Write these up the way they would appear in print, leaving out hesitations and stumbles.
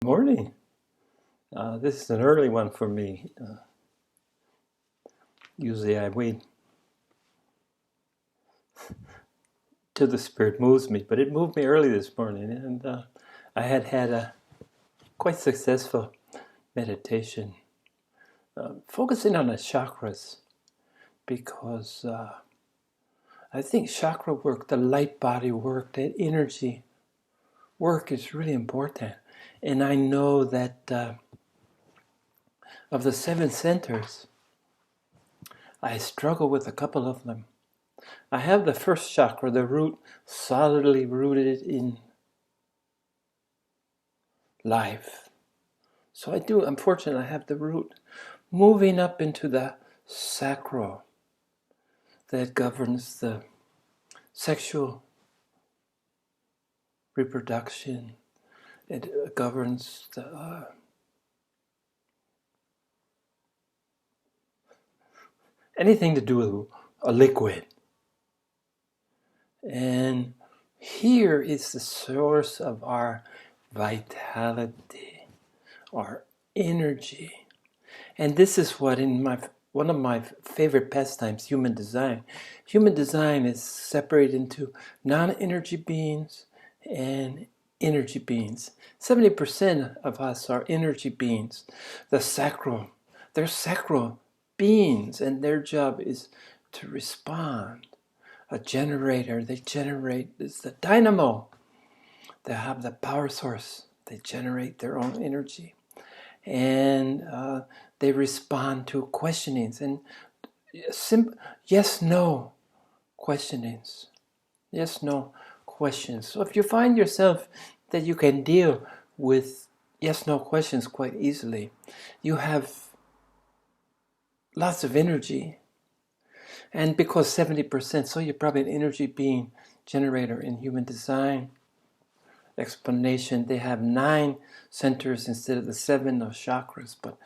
Morning. This is an early one for me. Usually I wait till the Spirit moves me, but it moved me early this morning, and I had a quite successful meditation focusing on the chakras because I think chakra work, the light body work, that energy work is really important. And I know that of the 7 centers, I struggle with a couple of them. I have the first chakra, the root, solidly rooted in life. So I do, unfortunately, I have the root moving up into the sacral that governs the sexual reproduction. It governs the anything to do with a liquid. And here is the source of our vitality, our energy. And this is what one of my favorite pastimes, human design. Human design is separated into non-energy beings and energy beings. 70% of us are energy beings. They're sacral beings, and their job is to respond. A generator, they generate, it's the dynamo. They have the power source. They generate their own energy. And they respond to questionings and yes, no questionings. Yes, no questions. So if you find yourself that you can deal with yes, no questions quite easily, you have lots of energy. And because 70%, so you're probably an energy being generator in human design. Explanation, they have 9 centers instead of the 7 of chakras, but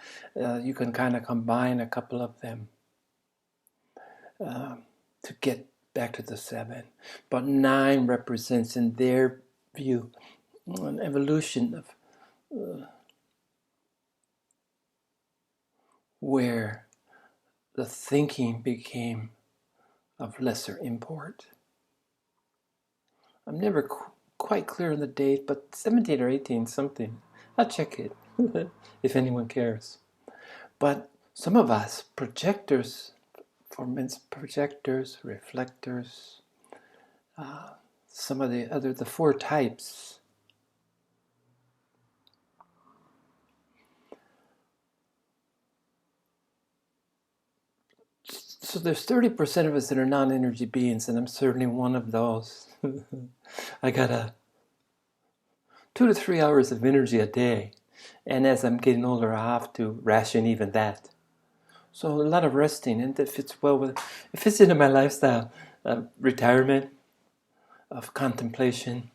you can kind of combine a couple of them to get back to the 7. But 9 represents, in their view, an evolution of where the thinking became of lesser import. I'm never quite clear on the date, but 17 or 18 something. I'll check it if anyone cares. But some of us, projectors, reflectors, some of the 4 types. So there's 30% of us that are non-energy beings, and I'm certainly one of those. I got 2 to 3 hours of energy a day, and as I'm getting older, I have to ration even that. So a lot of resting, and it fits into my lifestyle, retirement, of contemplation,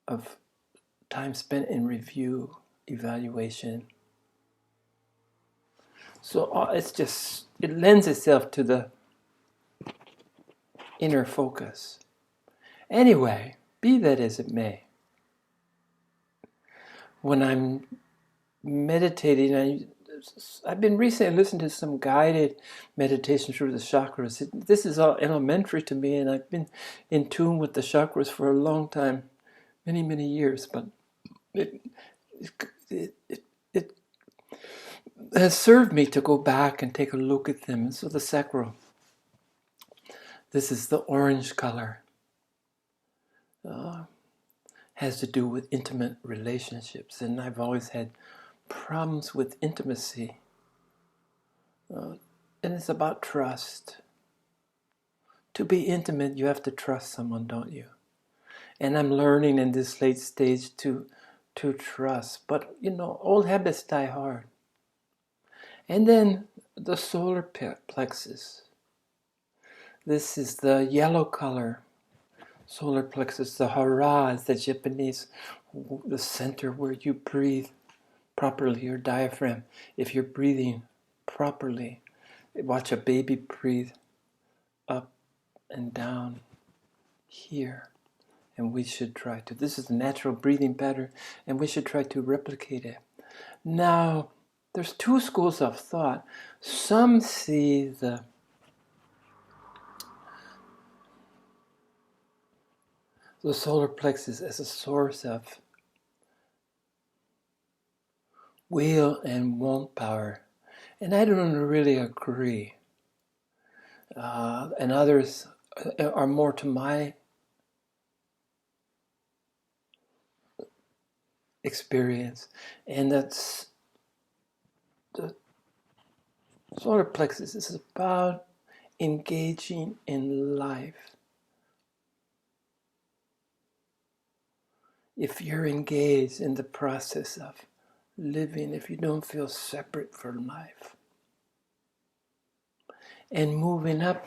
of time spent in review, evaluation. So it lends itself to the inner focus. Anyway, be that as it may, when I'm meditating, I've been recently listening to some guided meditation through the chakras. This is all elementary to me, and I've been in tune with the chakras for a long time, many, many years, but it has served me to go back and take a look at them. So the sacral, this is the orange color, has to do with intimate relationships, and I've always had problems with intimacy. And it's about trust. To be intimate, you have to trust someone, don't you? And I'm learning in this late stage to trust. But, old habits die hard. And then the solar plexus. This is the yellow color. Solar plexus, the hara is the Japanese, the center where you breathe properly, your diaphragm. If you're breathing properly, watch a baby breathe up and down here. And we should try to. This is a natural breathing pattern, and we should try to replicate it. Now, there's two schools of thought. Some see the solar plexus as a source of will and want power. And I don't really agree. And others are more to my experience. And that's the solar plexus is about engaging in life. If you're engaged in the process of living, if you don't feel separate from life. And moving up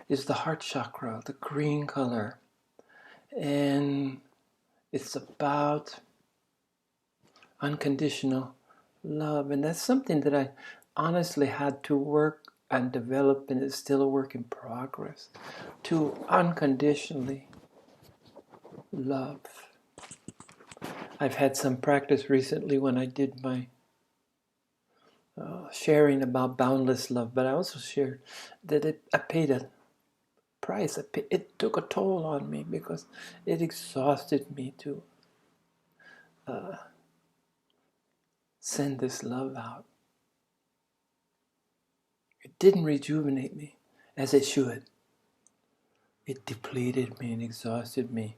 is the heart chakra, the green color. And it's about unconditional love. And that's something that I honestly had to work and develop, and it's still a work in progress, to unconditionally love. I've had some practice recently when I did my sharing about boundless love, but I also shared that I paid a price. It took a toll on me because it exhausted me to send this love out. It didn't rejuvenate me as it should. It depleted me and exhausted me,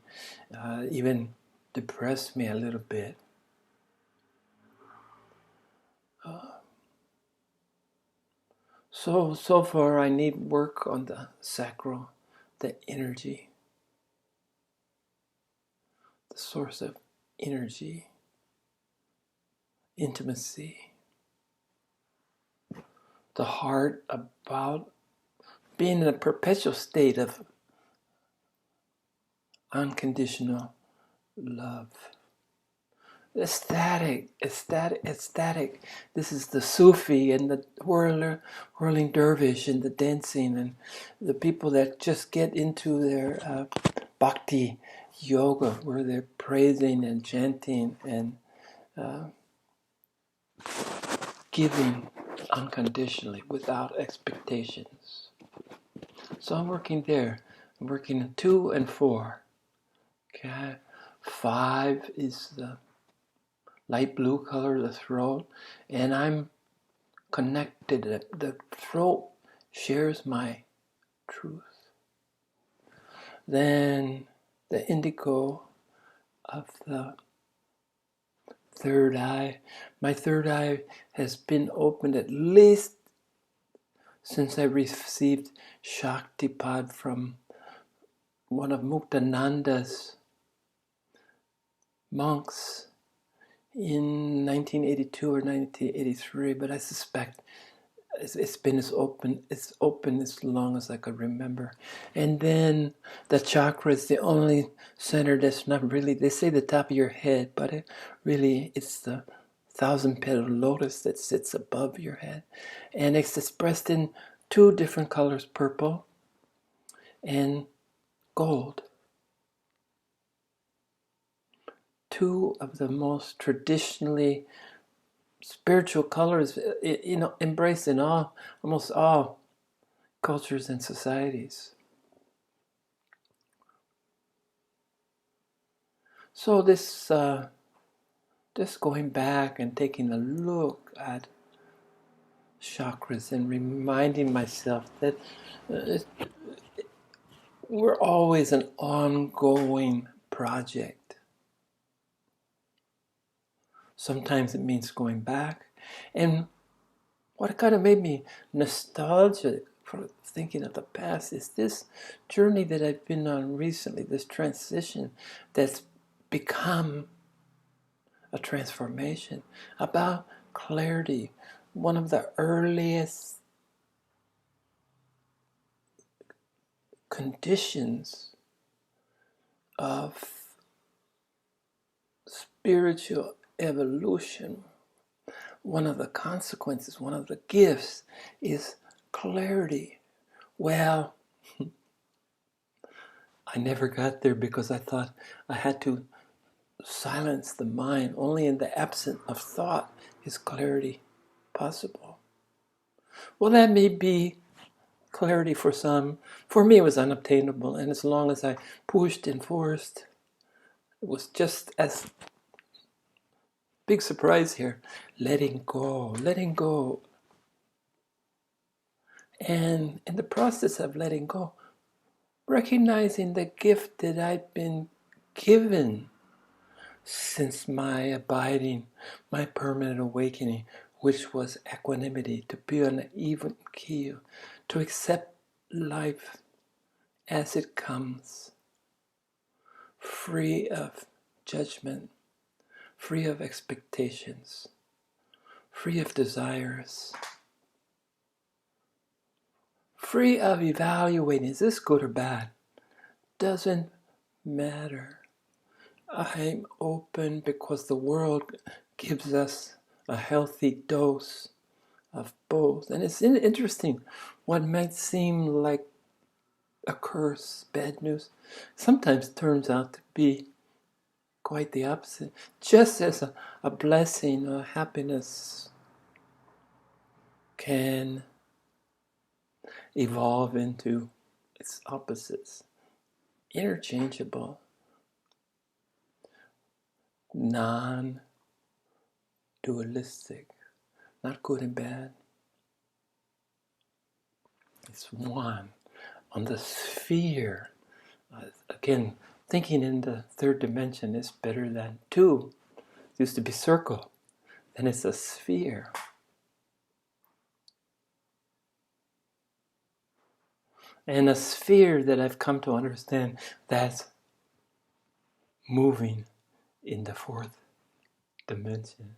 even depressed me a little bit. So far I need work on the sacral, the energy, the source of energy, intimacy, the heart, about being in a perpetual state of unconditional love. Ecstatic. This is the Sufi and the whirling dervish and the dancing and the people that just get into their bhakti yoga where they're praising and chanting and giving unconditionally without expectations. So I'm working there. I'm working 2 and 4. Okay, 5 is the light blue color, the throat, and I'm connected. The throat shares my truth. Then the indigo of the third eye. My third eye has been opened at least since I received Shaktipad from one of Muktananda's monks in 1982 or 1983, but I suspect it's been as open as long as I could remember. And then the chakra is the only center that's not really, they say the top of your head, but it's the 1,000-petal lotus that sits above your head. And it's expressed in 2 different colors, purple and gold. 2 of the most traditionally spiritual colors, embraced in almost all cultures and societies. So this going back and taking a look at chakras and reminding myself that we're always an ongoing project. Sometimes it means going back. And what kind of made me nostalgic for thinking of the past is this journey that I've been on recently, this transition that's become a transformation about clarity. One of the earliest conditions of spiritual evolution, one of the consequences, one of the gifts is clarity. Well, I never got there because I thought I had to silence the mind. Only in the absence of thought is clarity possible. Well, that may be clarity for some. For me, it was unobtainable. And as long as I pushed and forced, it was just as big surprise here. Letting go, letting go. And in the process of letting go, recognizing the gift that I've been given since my abiding, my permanent awakening, which was equanimity, to be on an even keel, to accept life as it comes, free of judgment, free of expectations, free of desires, free of evaluating, is this good or bad? Doesn't matter. I'm open because the world gives us a healthy dose of both. And it's interesting, what might seem like a curse, bad news, sometimes turns out to be quite the opposite. Just as a blessing or happiness can evolve into its opposites, interchangeable, non-dualistic, not good and bad. It's one. On the sphere, again, thinking in the third dimension is better than two. It used to be circle, then it's a sphere. And a sphere that I've come to understand, that's moving in the fourth dimension.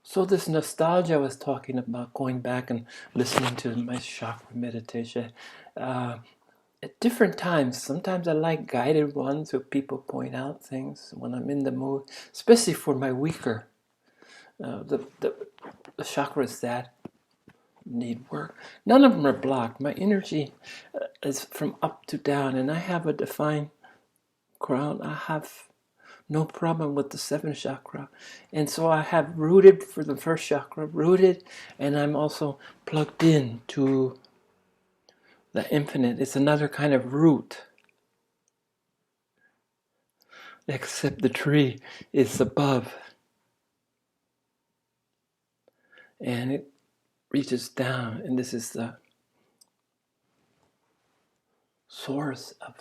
So this nostalgia I was talking about, going back and listening to my chakra meditation, at different times, sometimes I like guided ones where people point out things when I'm in the mood, especially for my weaker, the chakras that need work. None of them are blocked. My energy is from up to down, and I have a defined crown. I have no problem with the seventh chakra. And so I have rooted for the first chakra, rooted, and I'm also plugged in to the infinite. It's another kind of root. Except the tree is above. And it reaches down, and this is the source of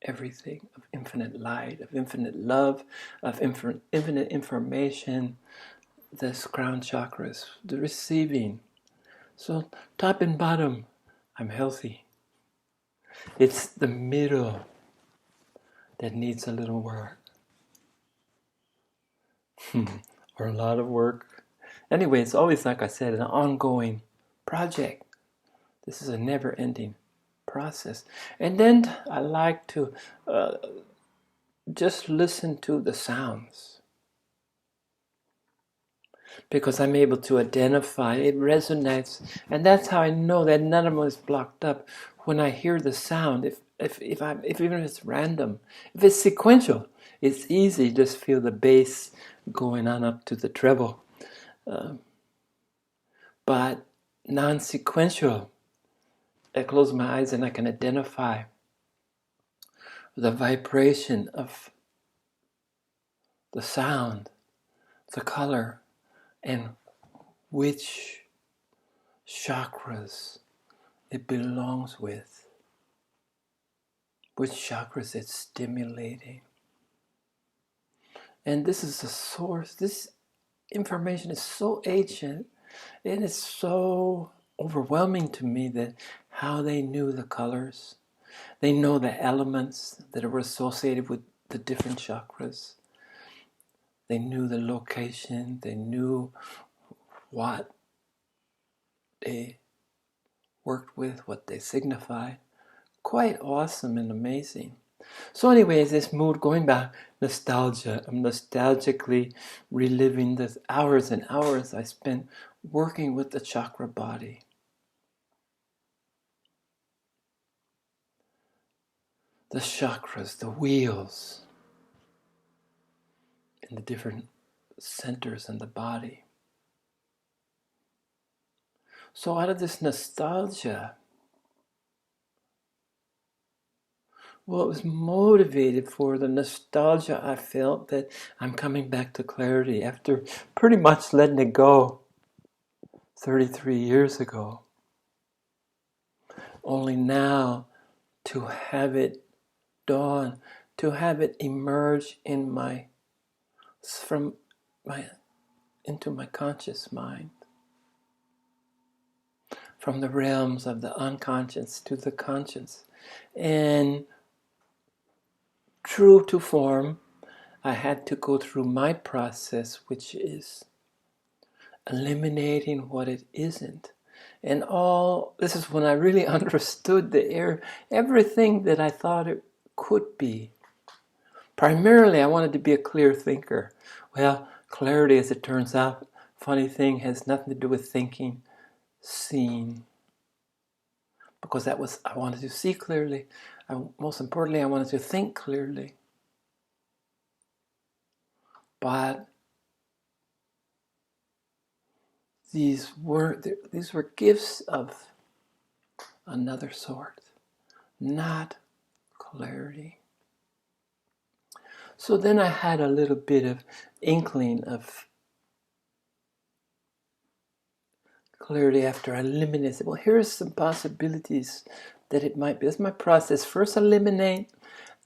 everything, of infinite light, of infinite love, of infinite information. This crown chakra is the receiving. So top and bottom, I'm healthy. It's the middle that needs a little work. Or a lot of work. Anyway, it's always, like I said, an ongoing project. This is a never-ending process. And then I like to just listen to the sounds, because I'm able to identify, it resonates, and that's how I know that none of them is blocked up. When I hear the sound, if even if it's random, if it's sequential, it's easy to just feel the bass going on up to the treble. But non-sequential, I close my eyes and I can identify the vibration of the sound, the color, and which chakras it belongs with, which chakras it's stimulating. And this is the source. This information is so ancient, and it's so overwhelming to me that how they knew the colors. They know the elements that are associated with the different chakras. They knew the location. They knew what they worked with, what they signified. Quite awesome and amazing. So anyways, this mood, going back, nostalgia. I'm nostalgically reliving the hours and hours I spent working with the chakra body. The chakras, the wheels, in the different centers in the body. So out of this nostalgia, well, it was motivated for the nostalgia I felt that I'm coming back to clarity after pretty much letting it go 33 years ago. Only now to have it dawn, to have it emerge in into my conscious mind. From the realms of the unconscious to the conscious. And true to form, I had to go through my process, which is eliminating what it isn't. And this is when I really understood everything that I thought it could be. Primarily, I wanted to be a clear thinker. Well, clarity, as it turns out, funny thing, has nothing to do with thinking, seeing. Because I wanted to see clearly. Most importantly, I wanted to think clearly. But these were gifts of another sort, not clarity. So then I had a little bit of inkling of clarity after I eliminated. Well, here's some possibilities that it might be. That's my process. First eliminate,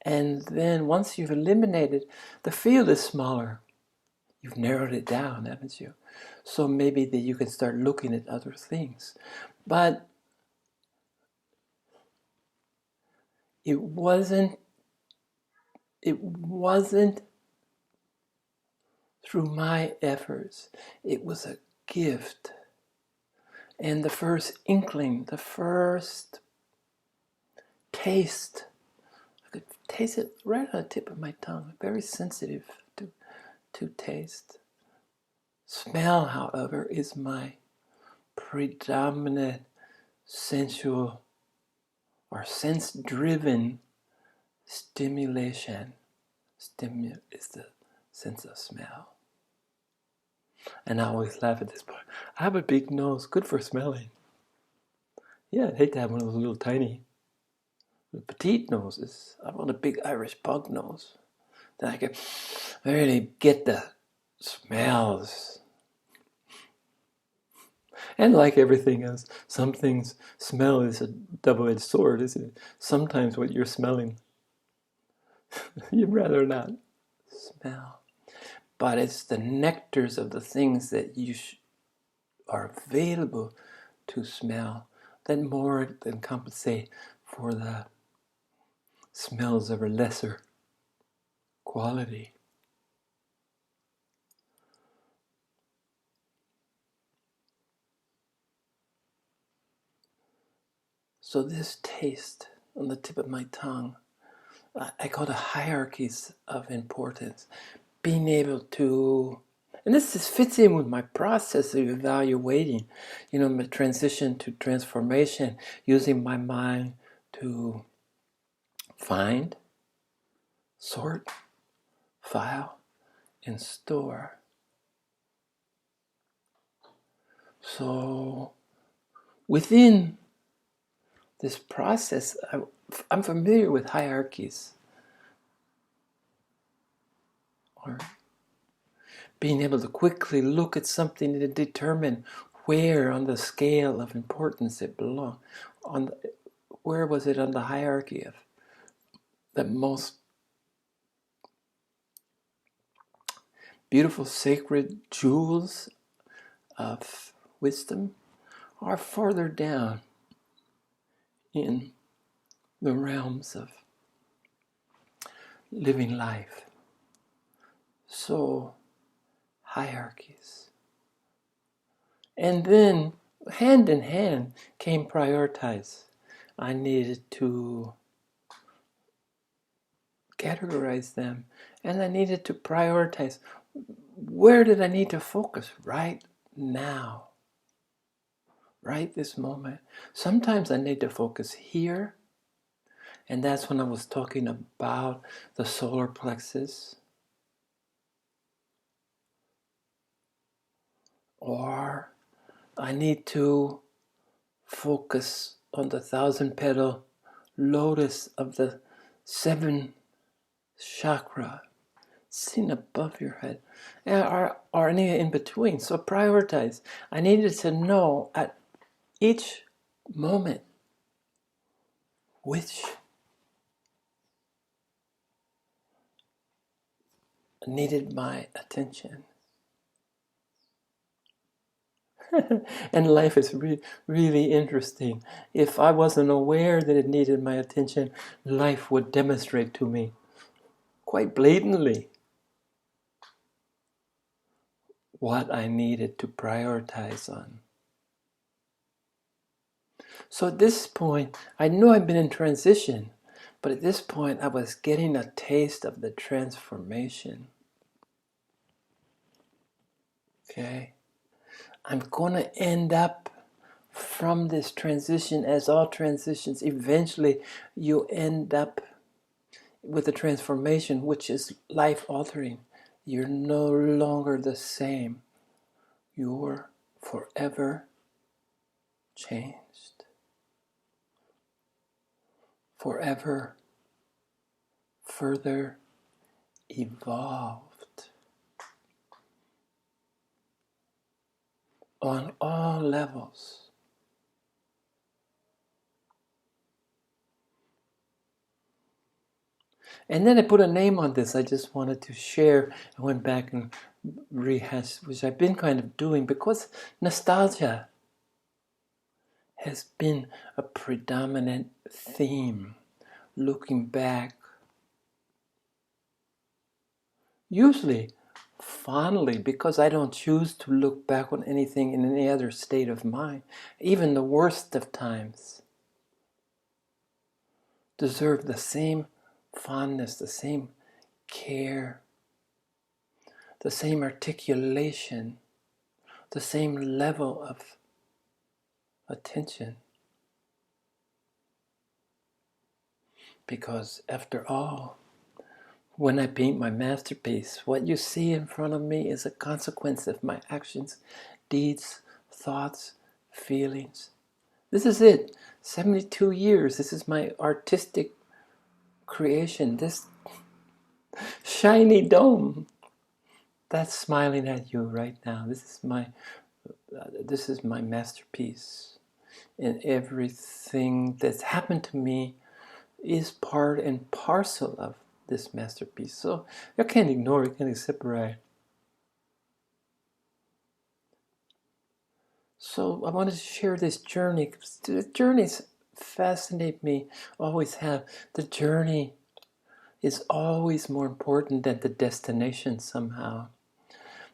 and then once you've eliminated, the field is smaller. You've narrowed it down, haven't you? So maybe that you can start looking at other things. But it wasn't through my efforts. It was a gift. And the first inkling, the first taste, I could taste it right on the tip of my tongue. Very sensitive to taste. Smell, however, is my predominant sensual or sense-driven stimulation. Is the sense of smell. And I always laugh at this part. I have a big nose, good for smelling. Yeah, I'd hate to have one of those little tiny, petite noses. I want a big Irish pug nose. Then I can really get the smells. And like everything else, some things, smell is a double-edged sword, isn't it? Sometimes what you're smelling, you'd rather not smell. But it's the nectars of the things that are available to smell that more than compensate for the smells of a lesser quality. So this taste on the tip of my tongue, I call it hierarchies of importance. Being able to, and this fits in with my process of evaluating, my transition to transformation, using my mind to find, sort, file, and store. So within this process, I'm familiar with hierarchies, or being able to quickly look at something to determine where on the scale of importance it belonged. Where was it on the hierarchy of the most beautiful sacred jewels of wisdom are further down in the realms of living life. So, hierarchies. And then, hand in hand, came prioritize. I needed to categorize them, and I needed to prioritize. Where did I need to focus right now? right this moment. Sometimes I need to focus here, and that's when I was talking about the solar plexus. Or I need to focus on the 1,000-petal lotus of the 7th chakra, seen above your head, or any in between. So prioritize. I needed to know at each moment which needed my attention. And life is really interesting. If I wasn't aware that it needed my attention, life would demonstrate to me quite blatantly what I needed to prioritize on. So at this point, I knew I'd been in transition, but at this point I was getting a taste of the transformation. Okay? I'm going to end up from this transition, as all transitions, eventually you end up with a transformation which is life-altering. You're no longer the same. You're forever changed. Forever further evolved on all levels. And then I put a name on this. I just wanted to share. I went back and rehashed, which I've been kind of doing, because nostalgia has been a predominant theme. Looking back, usually fondly, because I don't choose to look back on anything in any other state of mind. Even the worst of times deserve the same fondness, the same care, the same articulation, the same level of attention. Because after all, when I paint my masterpiece, what you see in front of me is a consequence of my actions, deeds, thoughts, feelings. This is it. 72 years. This is my artistic creation. This shiny dome that's smiling at you right now. This is my masterpiece. And everything that's happened to me is part and parcel of this masterpiece. So you can't ignore it, you can't separate. So I wanted to share this journey. The journeys fascinate me, always have. The journey is always more important than the destination somehow,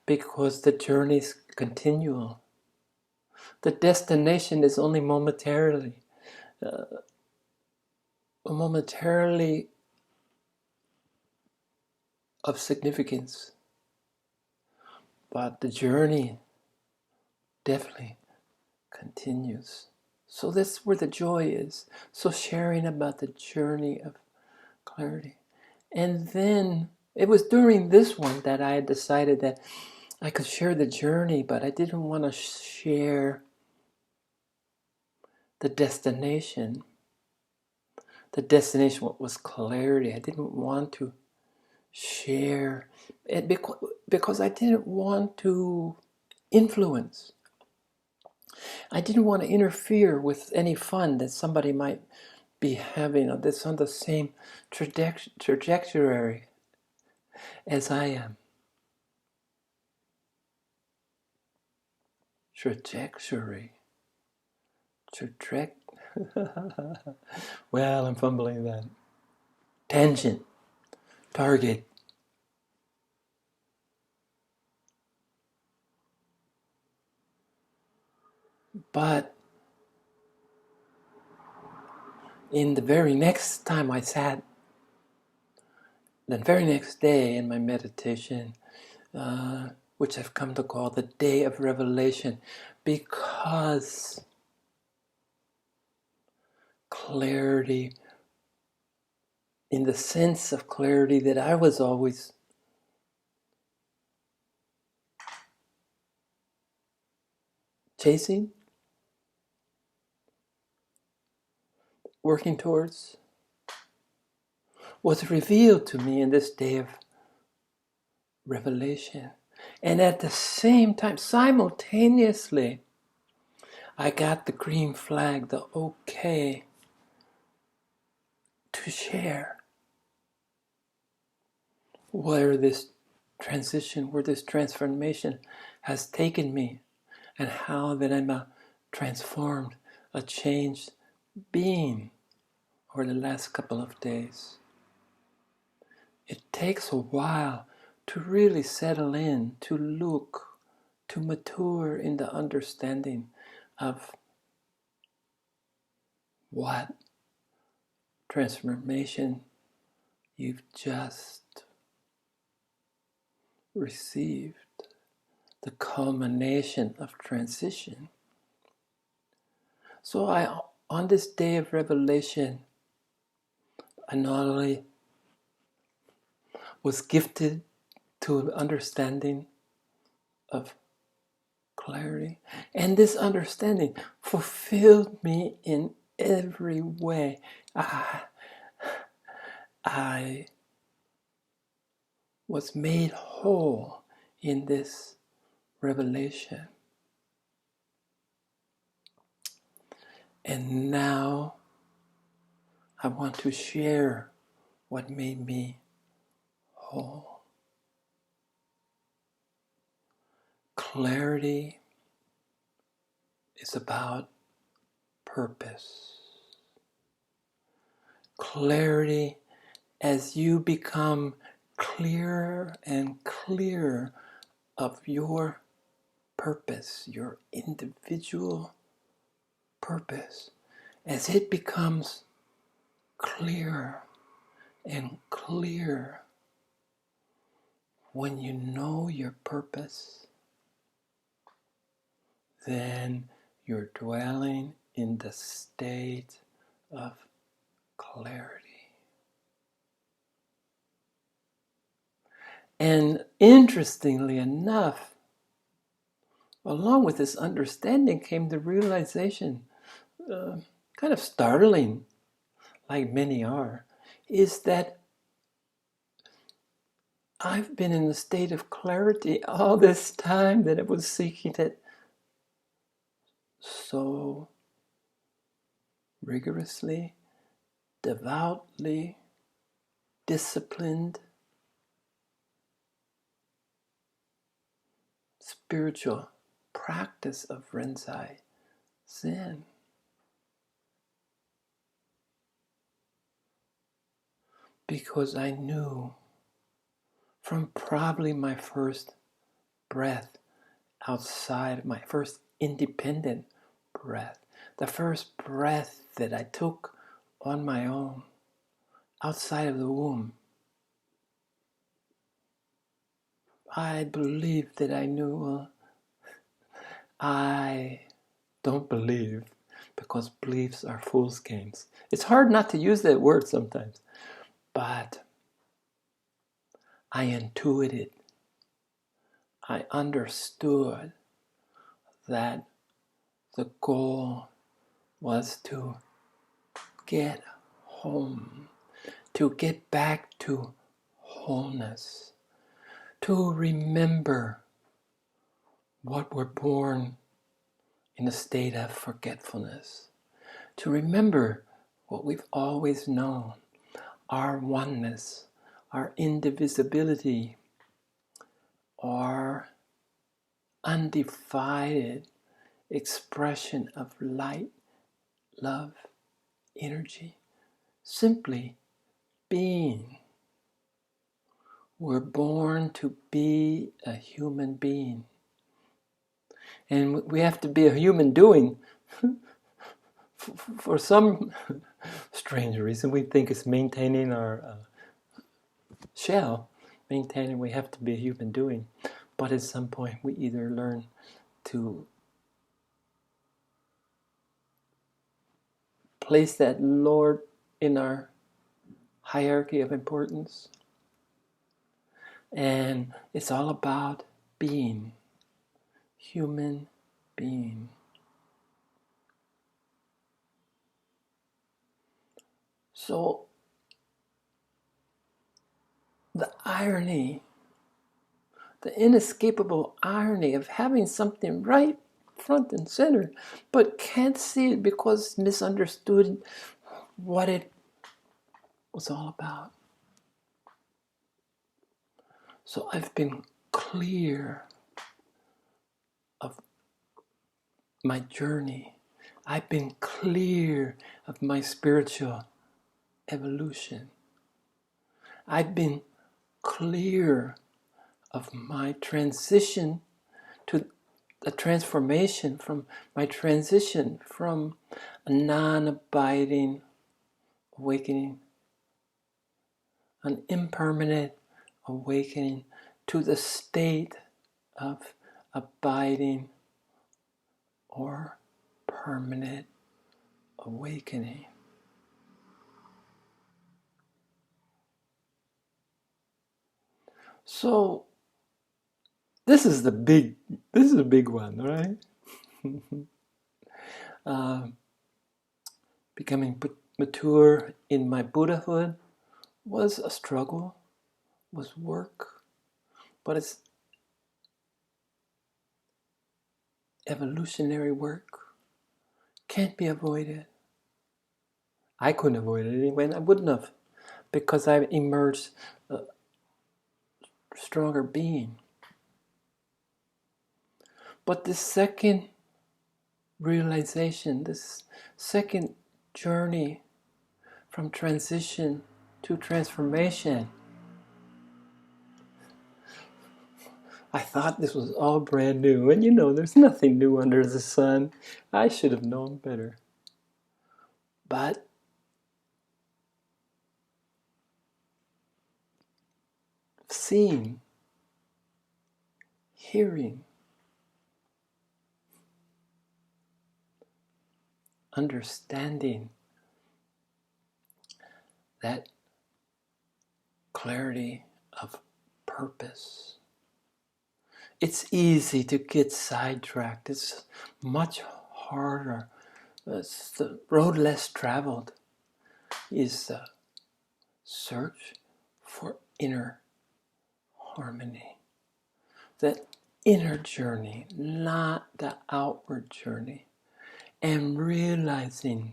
because the journey is continual. The destination is only momentarily of significance, but the journey definitely continues. So that's where the joy is. So sharing about the journey of clarity. And then it was during this one that I had decided that I could share the journey, but I didn't want to share the destination. The destination was clarity. I didn't want to share it because I didn't want to influence. I didn't want to interfere with any fun that somebody might be having that's on the same trajectory as I am. Trajectory. Well, I'm fumbling that. Tangent. Target. But in the very next time I sat, the very next day in my meditation, which I've come to call the day of revelation, because clarity in the sense of clarity that I was always chasing, working towards, was revealed to me in this day of revelation. And at the same time, simultaneously, I got the green flag, the okay to share where this transition, where this transformation has taken me, and how that I'm a transformed, a changed being over the last couple of days. It takes a while to really settle in, to look, to mature in the understanding of what transformation you've just received, the culmination of transition. So on this day of revelation, I not only was gifted to an understanding of clarity, and this understanding fulfilled me in every way. I was made whole in this revelation. And now I want to share what made me whole. Clarity is about purpose. Clarity, as you become clearer and clearer of your purpose, your individual purpose, as it becomes clearer and clearer, when you know your purpose, then you're dwelling in the state of clarity. And interestingly enough, along with this understanding came the realization, kind of startling, like many are, is that I've been in a state of clarity all this time that I was seeking it so rigorously, devoutly, disciplined, spiritual practice of Rinzai Zen. Because I knew from probably my first breath outside, my first independent breath, the first breath that I took on my own outside of the womb, I believed that I knew. I don't believe, because beliefs are fool's games. It's hard not to use that word sometimes, but I intuited, I understood that the goal was to get home, to get back to wholeness, to remember what we're born in a state of forgetfulness, to remember what we've always known, our oneness, our indivisibility, our undivided expression of light, love, energy, simply being. We're born to be a human being. And we have to be a human doing. For some strange reason, we think it's maintaining our shell. Maintaining, we have to be a human doing. But at some point, we either learn to place that Lord in our hierarchy of importance. And it's all about being, human being. So the irony, the inescapable irony of having something right front and center, but can't see it because it's misunderstood what it was all about. So I've been clear of my journey. I've been clear of my spiritual evolution. I've been clear of my transition to the transformation from my transition from a non-abiding awakening, an impermanent awakening, to the state of abiding or permanent awakening. So this is a big one, right? Becoming mature in my Buddhahood was a struggle, was work, but it's evolutionary work. Can't be avoided. I couldn't avoid it anyway, and I wouldn't have, because I emerged a stronger being. But this second realization, this second journey from transition to transformation, I thought this was all brand new. And there's nothing new under the sun. I should have known better. But seeing, hearing, understanding that clarity of purpose. It's easy to get sidetracked. It's much harder. It's the road less traveled is the search for inner harmony. That inner journey, not the outward journey. And realizing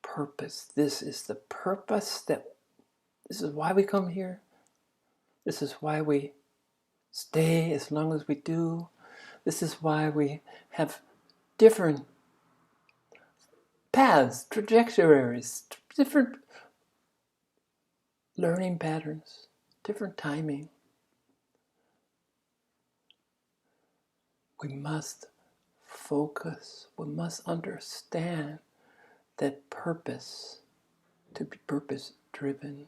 purpose. This is the purpose this is why we come here. This is why we stay as long as we do. This is why we have different paths, trajectories, different learning patterns, different timing. We must focus. We must understand that purpose, to be purpose driven,